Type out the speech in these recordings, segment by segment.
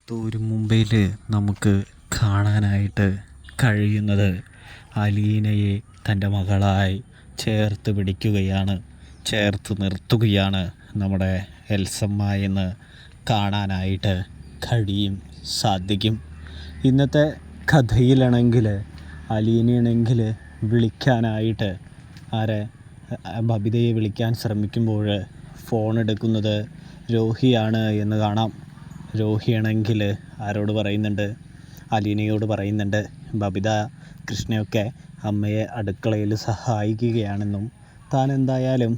ഒരു മുംബൈയിൽ നമുക്ക് കാണാനായിട്ട് കഴിയുന്നത് അലീനയെ തൻ്റെ മകളായി ചേർത്ത് പിടിക്കുകയാണ്, ചേർത്ത് നിർത്തുകയാണ് നമ്മുടെ എൽസമ്മ എന്ന് കാണാനായിട്ട് സാധിക്കും. ഇന്നത്തെ കഥയിലാണെങ്കിൽ അലീനയാണെങ്കിൽ വിളിക്കാനായിട്ട് ബബിതയെ വിളിക്കാൻ ശ്രമിക്കുമ്പോൾ ഫോൺ എടുക്കുന്നത് രോഹിയാണ് എന്ന് കാണാം. രോഹിയാണെങ്കിൽ ആരോട് പറയുന്നുണ്ട്? അലീനയോട് പറയുന്നുണ്ട് ബബിത കൃഷ്ണയൊക്കെ അമ്മയെ അടുക്കളയിൽ സഹായിക്കുകയാണെന്നും താൻ എന്തായാലും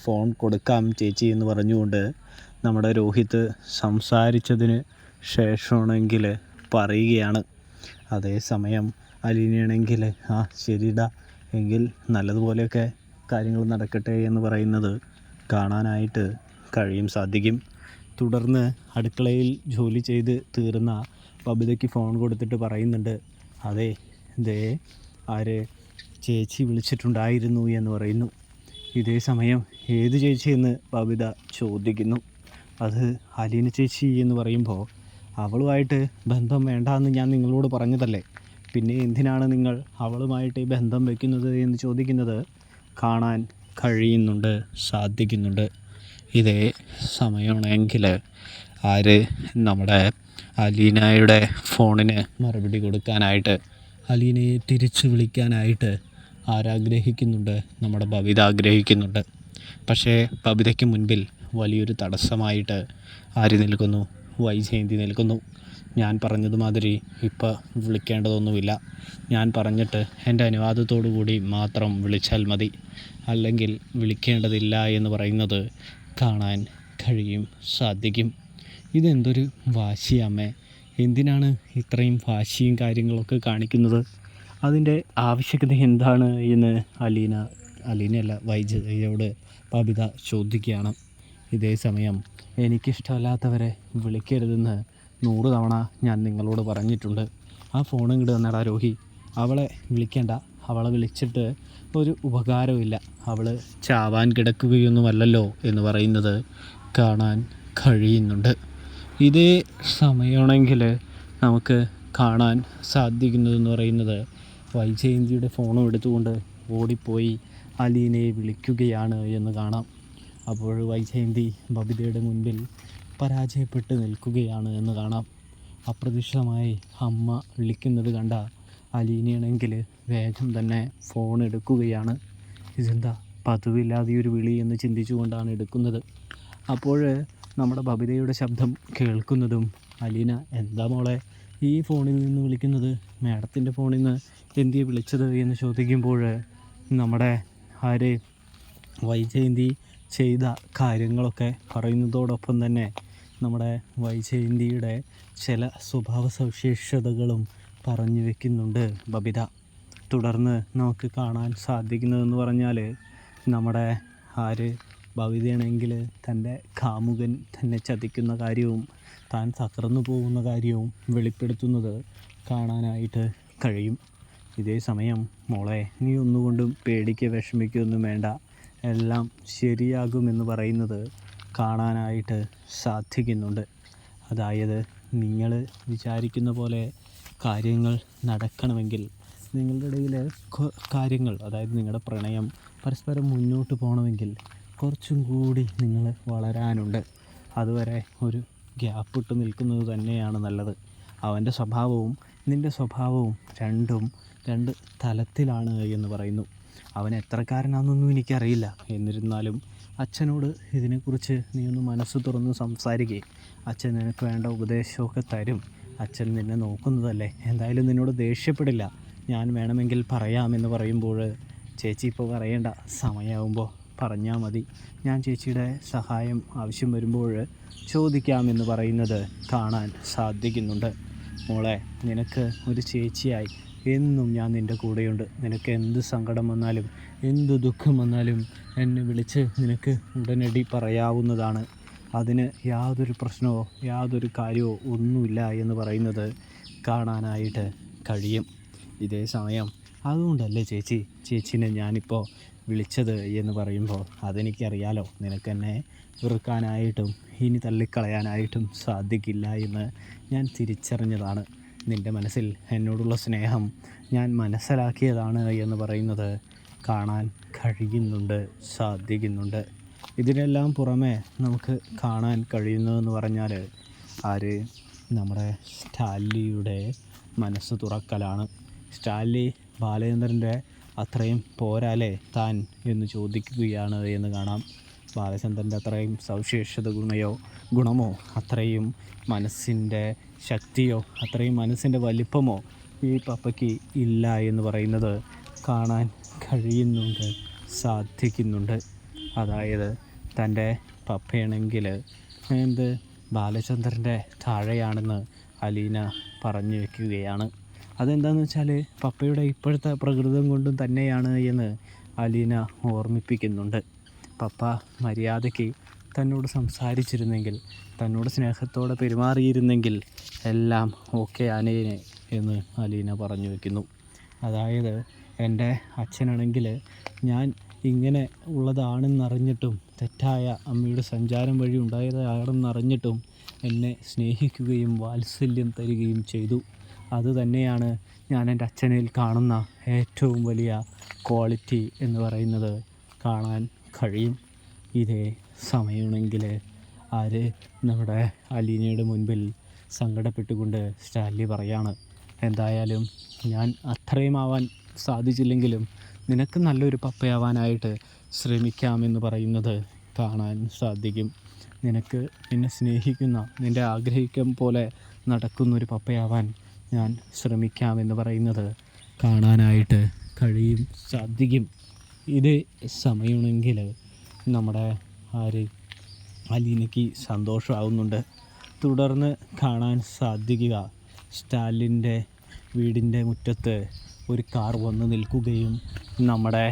ഫോൺ കൊടുക്കാം ചേച്ചി എന്ന് പറഞ്ഞുകൊണ്ട് നമ്മുടെ രോഹിത് സംസാരിച്ചതിന് ശേഷമാണെങ്കിൽ പറയുകയാണ്. അതേസമയം അലീനയാണെങ്കിൽ ശരിടാ എങ്കിൽ നല്ലതുപോലെയൊക്കെ കാര്യങ്ങൾ നടക്കട്ടെ എന്ന് പറയുന്നത് കാണാനായിട്ട് സാധിക്കും. തുടർന്ന് അടുക്കളയിൽ ജോലി ചെയ്ത് തീർന്ന ബബിതയ്ക്ക് ഫോൺ കൊടുത്തിട്ട് പറയുന്നുണ്ട്, അതെ ചേച്ചി വിളിച്ചിട്ടുണ്ടായിരുന്നു എന്ന് പറയുന്നു. ഇതേ സമയം ഏത് ചേച്ചി എന്ന് ബബിത ചോദിക്കുന്നു. അത് അലീന ചേച്ചി എന്ന് പറയുമ്പോൾ അവളുമായിട്ട് ബന്ധം വേണ്ടാന്ന് ഞാൻ നിങ്ങളോട് പറഞ്ഞതല്ലേ, പിന്നെ എന്തിനാണ് നിങ്ങൾ അവളുമായിട്ട് ഈ ബന്ധം വയ്ക്കുന്നത് എന്ന് ചോദിക്കുന്നത് കാണാൻ സാധിക്കുന്നുണ്ട്. ഇതേ സമയമാണെങ്കിൽ നമ്മുടെ അലീനയുടെ ഫോണിന് മറുപടി കൊടുക്കാനായിട്ട് അലീനയെ തിരിച്ചു വിളിക്കാനായിട്ട് ആരാഗ്രഹിക്കുന്നുണ്ട്? നമ്മുടെ ബബിത ആഗ്രഹിക്കുന്നുണ്ട്. പക്ഷേ ബബിതയ്ക്ക് മുൻപിൽ വലിയൊരു തടസ്സമായിട്ട് നിൽക്കുന്നു? വൈജയന്തി നിൽക്കുന്നു. ഞാൻ പറഞ്ഞതുമാതിരി ഇപ്പോൾ വിളിക്കേണ്ടതൊന്നുമില്ല, ഞാൻ പറഞ്ഞിട്ട് എൻ്റെ അനുവാദത്തോടു കൂടി മാത്രം വിളിച്ചാൽ മതി, അല്ലെങ്കിൽ വിളിക്കേണ്ടതില്ല എന്ന് പറയുന്നത് കാണാൻ സാധിക്കും. ഇതെന്തൊരു വാശിയമ്മേ, എന്തിനാണ് ഇത്രയും വാശിയും കാര്യങ്ങളൊക്കെ കാണിക്കുന്നത്? അതിൻ്റെ ആവശ്യകത എന്താണ് എന്ന് അലീനയല്ല വൈജയോട് ബബിത ചോദിക്കുകയാണ്. ഇതേ സമയം എനിക്കിഷ്ടമല്ലാത്തവരെ വിളിക്കരുതെന്ന് 100 തവണ ഞാൻ നിങ്ങളോട് പറഞ്ഞിട്ടുണ്ട്. ആ ഫോൺ ഇങ്ങോട്ട് തന്നെടാ രോഹി, അവളെ വിളിക്കേണ്ട, അവളെ വിളിച്ചിട്ട് ഒരു ഉപകാരമില്ല, അവൾ ചാവാൻ കിടക്കുകയൊന്നുമല്ലല്ലോ എന്ന് പറയുന്നത് കാണാൻ കഴിയുന്നുണ്ട്. ഇതേ സമയമാണെങ്കിൽ നമുക്ക് കാണാൻ സാധിക്കുന്നതെന്ന് പറയുന്നത് വൈജയന്തിയുടെ ഫോണും എടുത്തുകൊണ്ട് ഓടിപ്പോയി അലീനയെ വിളിക്കുകയാണ് എന്ന് കാണാം. അപ്പോൾ വൈജയന്തി ബബിതയുടെ മുൻപിൽ പരാജയപ്പെട്ട് നിൽക്കുകയാണ് എന്ന് കാണാം. അപ്രതീക്ഷിതമായി അമ്മ വിളിക്കുന്നത് കണ്ട അലീനയാണെങ്കിൽ വേഗം തന്നെ ഫോൺ എടുക്കുകയാണ്. ഇതെന്താ പതിവില്ലാതെ ഒരു വിളി എന്ന് ചിന്തിച്ചുകൊണ്ടാണ് എടുക്കുന്നത്. അപ്പോൾ നമ്മുടെ ബബിതയുടെ ശബ്ദം കേൾക്കുന്നതും അലീന, എന്താ മോളെ ഈ ഫോണിൽ നിന്ന് വിളിക്കുന്നത്? മാഡത്തിൻ്റെ ഫോണിൽ നിന്ന് എന്തിയെ വിളിച്ചത് എന്ന് ചോദിക്കുമ്പോൾ നമ്മുടെ വൈജയന്തി ചെയ്ത കാര്യങ്ങളൊക്കെ പറയുന്നതോടൊപ്പം തന്നെ നമ്മുടെ വൈജയന്തിയുടെ ചില സ്വഭാവ സവിശേഷതകളും പറഞ്ഞു വയ്ക്കുന്നുണ്ട് ബബിത. തുടർന്ന് നമുക്ക് കാണാൻ സാധിക്കുന്നതെന്ന് പറഞ്ഞാൽ നമ്മുടെ ബബിതയാണെങ്കിൽ തൻ്റെ കാമുകൻ തന്നെ ചതിക്കുന്ന കാര്യവും താൻ തകർന്നു പോകുന്ന കാര്യവും വെളിപ്പെടുത്തുന്നത് കാണാനായിട്ട് കഴിയും. ഇതേ സമയം മോളെ, നീ ഒന്നുകൊണ്ടും വിഷമിക്കുകയൊന്നും വേണ്ട, എല്ലാം ശരിയാകുമെന്ന് പറയുന്നത് കാണാനായിട്ട് സാധിക്കുന്നുണ്ട്. അതായത് നിങ്ങൾ വിചാരിക്കുന്ന പോലെ കാര്യങ്ങൾ നടക്കണമെങ്കിൽ നിങ്ങളുടെ ഇടയിൽ കാര്യങ്ങൾ, അതായത് നിങ്ങളുടെ പ്രണയം പരസ്പരം മുന്നോട്ട് പോകണമെങ്കിൽ കുറച്ചും കൂടി നിങ്ങൾ വളരാനുണ്ട്. അതുവരെ ഒരു ഗ്യാപ്പ് ഇട്ട് നിൽക്കുന്നത് തന്നെയാണ് നല്ലത്. അവൻ്റെ സ്വഭാവവും നിൻ്റെ സ്വഭാവവും രണ്ട് തലത്തിലാണ് എന്ന് പറയുന്നു. അവൻ എത്രക്കാരനാണെന്നൊന്നും എനിക്കറിയില്ല, എന്നിരുന്നാലും അച്ഛനോട് ഇതിനെക്കുറിച്ച് നീ ഒന്ന് മനസ്സ് തുറന്ന് സംസാരിക്കുക. അച്ഛൻ നിനക്ക് വേണ്ട ഉപദേശമൊക്കെ തരും. അച്ഛൻ നിന്നെ നോക്കുന്നതല്ലേ, എന്തായാലും നിന്നോട് ദേഷ്യപ്പെടില്ല, ഞാൻ വേണമെങ്കിൽ പറയാമെന്ന് പറയുമ്പോൾ ചേച്ചി ഇപ്പോൾ പറയേണ്ട, സമയമാകുമ്പോൾ പറഞ്ഞാൽ മതി, ഞാൻ ചേച്ചിയുടെ സഹായം ആവശ്യം വരുമ്പോൾ ചോദിക്കാമെന്ന് പറയുന്നത് കാണാൻ സാധിക്കുന്നുണ്ട്. മോളെ, നിനക്ക് ഒരു ചേച്ചിയായി എന്നും ഞാൻ നിൻ്റെ കൂടെയുണ്ട്. നിനക്ക് എന്ത് സങ്കടം വന്നാലും എന്ത് ദുഃഖം വന്നാലും എന്നെ വിളിച്ച് നിനക്ക് ഉടനടി പറയാവുന്നതാണ്. അതിന് യാതൊരു പ്രശ്നമോ യാതൊരു കാര്യമോ ഒന്നുമില്ല എന്ന് പറയുന്നത് കാണാനായിട്ട് കഴിയും. ഇതേ സമയം അതുകൊണ്ടല്ലേ ചേച്ചിനെ ഞാനിപ്പോൾ വിളിച്ചത് എന്ന് പറയുമ്പോൾ അതെനിക്കറിയാലോ, നിനക്കെന്നെ വെറുക്കാനായിട്ടും ഇനി തള്ളിക്കളയാനായിട്ടും സാധിക്കില്ല എന്ന് ഞാൻ തിരിച്ചറിഞ്ഞതാണ്. നിൻ്റെ മനസ്സിൽ എന്നോടുള്ള സ്നേഹം ഞാൻ മനസ്സിലാക്കിയതാണ് എന്ന് പറയുന്നത് കാണാൻ കഴിയുന്നുണ്ട്, സാധിക്കുന്നുണ്ട്. ഇതിനെല്ലാം പുറമെ നമുക്ക് കാണാൻ കഴിയുന്നതെന്ന് പറഞ്ഞാൽ നമ്മുടെ സ്റ്റാൻലിയുടെ മനസ്സ് തുറക്കലാണ്. സ്റ്റാൻലി ബാലചന്ദ്രൻ്റെ അത്രയും പോരാലേ താൻ എന്ന് ചോദിക്കുകയാണ് എന്ന് കാണാം. ബാലചന്ദ്രൻ്റെ അത്രയും സവിശേഷത ഗുണമോ അത്രയും മനസ്സിൻ്റെ ശക്തിയോ അത്രയും മനസ്സിൻ്റെ വലിപ്പമോ ഈ പപ്പയ്ക്ക് ഇല്ല എന്ന് പറയുന്നത് കാണാൻ കഴിയുന്നുണ്ട്, സാധിക്കുന്നുണ്ട്. അതായത് തൻ്റെ പപ്പയാണെങ്കിൽ ബാലചന്ദ്രൻ്റെ താഴെയാണെന്ന് അലീന പറഞ്ഞു വയ്ക്കുകയാണ്. അതെന്താണെന്ന് വെച്ചാൽ പപ്പയുടെ ഇപ്പോഴത്തെ പ്രകൃതം കൊണ്ടും തന്നെയാണ് എന്ന് അലീന ഓർമ്മിപ്പിക്കുന്നുണ്ട്. പപ്പ മര്യാദയ്ക്ക് തന്നോട് സംസാരിച്ചിരുന്നെങ്കിൽ, തന്നോട് സ്നേഹത്തോടെ പെരുമാറിയിരുന്നെങ്കിൽ എല്ലാം ഓക്കെ ആനേനെ എന്ന് അലീന പറഞ്ഞു വയ്ക്കുന്നു. അതായത് എൻ്റെ അച്ഛനാണെങ്കിൽ ഞാൻ ഇങ്ങനെ ഉള്ളതാണെന്നറിഞ്ഞിട്ടും, തെറ്റായ അമ്മയുടെ സഞ്ചാരം വഴി ഉണ്ടായതാണെന്നറിഞ്ഞിട്ടും എന്നെ സ്നേഹിക്കുകയും വാത്സല്യം തരികയും ചെയ്തു. അതുതന്നെയാണ് ഞാൻ എൻ്റെ അച്ഛനിൽ കാണുന്ന ഏറ്റവും വലിയ ക്വാളിറ്റി എന്ന് പറയുന്നത് കാണാൻ കഴിയും. ഇതേ സമയമാണെങ്കിൽ നമ്മുടെ അലീനയുടെ മുൻപിൽ സങ്കടപ്പെട്ടുകൊണ്ട് സ്റ്റാൻലി പറയാണ്, എന്തായാലും ഞാൻ അത്രയും ആവാൻ സാധിച്ചില്ലെങ്കിലും നിനക്ക് നല്ലൊരു പപ്പയാവാനായിട്ട് ശ്രമിക്കാമെന്ന് പറയുന്നത് കാണാൻ സാധിക്കും. നിനക്ക് നിന്നെ സ്നേഹിക്കുന്ന, നിൻ്റെ ആഗ്രഹിക്കും പോലെ നടക്കുന്നൊരു പപ്പയാവാൻ ഞാൻ ശ്രമിക്കാമെന്ന് പറയുന്നത് കാണാനായിട്ട് കഴിയും, സാധിക്കും. ഇതേ സമയമാണെങ്കിൽ നമ്മുടെ അലീനയ്ക്ക് സന്തോഷമാവുന്നുണ്ട്. തുടർന്ന് കാണാൻ സാധിക്കുക, സ്റ്റാലിൻ്റെ വീടിൻ്റെ മുറ്റത്ത് ഒരു കാർ വന്ന് നിൽക്കുകയും നമ്മുടെ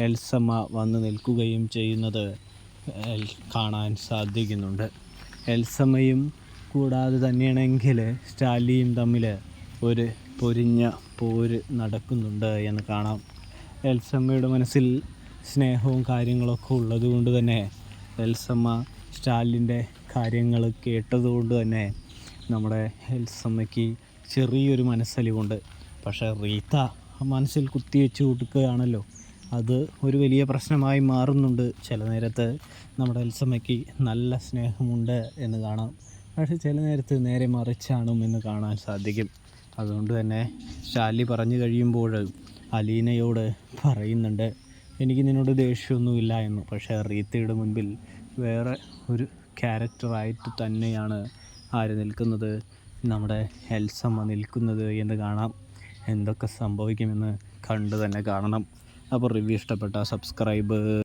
എൽസമ്മ വന്ന് നിൽക്കുകയും ചെയ്യുന്നത് കാണാൻ സാധിക്കുന്നുണ്ട്. എൽസമ്മയും കൂടാതെ തന്നെയാണെങ്കിൽ സ്റ്റാലിയും തമ്മിൽ ഒരു പൊരിഞ്ഞ പോര് നടക്കുന്നുണ്ട് എന്ന് കാണാം. എൽസമ്മയുടെ മനസ്സിൽ സ്നേഹവും കാര്യങ്ങളൊക്കെ ഉള്ളതുകൊണ്ട് തന്നെ എൽസമ്മ സ്റ്റാലിൻ്റെ കാര്യങ്ങൾ കേട്ടതുകൊണ്ട് തന്നെ നമ്മുടെ എൽസമ്മയ്ക്ക് ചെറിയൊരു മനസ്സലിവുണ്ട്. പക്ഷേ റീത്ത മനസ്സിൽ കുത്തിവെച്ച് കൊടുക്കുകയാണല്ലോ, അത് ഒരു വലിയ പ്രശ്നമായി മാറുന്നുണ്ട്. ചില നേരത്ത് നമ്മുടെ എൽസമ്മയ്ക്ക് നല്ല സ്നേഹമുണ്ട് എന്ന് കാണാം, പക്ഷേ ചില നേരത്ത് നേരെ മറിച്ചാണും എന്ന് കാണാൻ സാധിക്കും. അതുകൊണ്ട് തന്നെ സ്റ്റാൻലി പറഞ്ഞു കഴിയുമ്പോൾ അലീനയോട് പറയുന്നുണ്ട്, എനിക്ക് നിന്നോട് ദേഷ്യമൊന്നുമില്ല എന്ന്. പക്ഷേ റീത്തയുടെ മുൻപിൽ വേറെ ഒരു ക്യാരക്ടറായിട്ട് തന്നെയാണ് നിൽക്കുന്നത്, നമ്മുടെ എൽസമ്മ നിൽക്കുന്നത് എന്ന് കാണാം. എന്തൊക്കെ സംഭവിക്കുമെന്ന് കണ്ടു തന്നെ കാണണം. അപ്പോൾ റിവ്യൂ ഇഷ്ടപ്പെട്ടാൽ സബ്സ്ക്രൈബ്